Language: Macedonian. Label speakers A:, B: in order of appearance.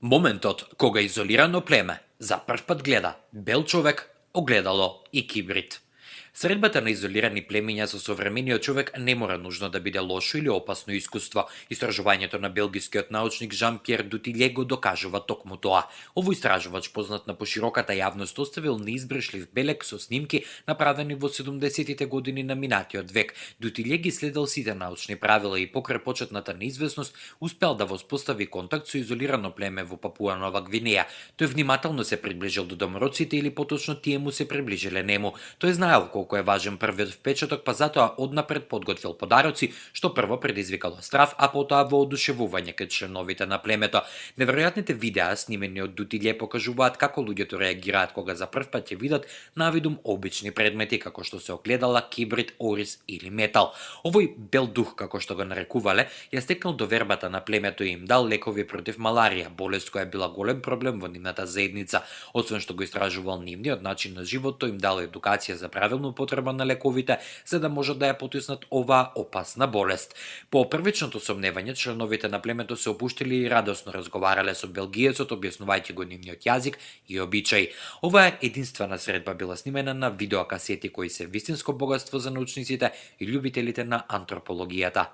A: Моментот кога изолирано племе за прв пат гледа бел човек, огледало и кибрид. Средбата на изолирани племиња со современиот човек не мора нужно да биде лошо или опасно искуство. Истражувањето на белгискиот научник Жан-Пьер Дутиле го докажува токму тоа. Овој истражувач, познат на пошироката јавност, оставил неизбришлив белег со снимки направени во 70-тите години на минатиот век. Дутиле ги следел сите научни правила и покрај почетната неизвестност успел да воспостави контакт со изолирано племе во Папуа Нова Гвинеја. Тој внимателно се приближил до домороците или поточно тие му се приближиле нему. Тој знаел колку е важен првиот впечаток, па затоа однапред подготвил подароци, што прво предизвикало страв, а потоа воодушевување кај членовите на племето. Неверојатните видеа снимени од Дутиле покажуваат како луѓето реагираат кога за прв пат ќе видат навидум обични предмети како што се огледала, кибрид, орис или метал. Овој бел дух, како што го нарекувале, ја стекнал довербата на племето и им дал лекови против маларија, болест која била голем проблем во нивната заедница. Освен што го истражувал нивниот начин на живот, тој им дал едукација за правилна употреба на лековите, за да можат да ја потиснат оваа опасна болест. По првичното сомневање, членовите на племето се опуштили и радосно разговарале со белгиецот, објаснувајќи го нивниот јазик и обичаи. Оваа единствена средба била снимена на видеокасети кои се вистинско богатство за научниците и љубителите на антропологијата.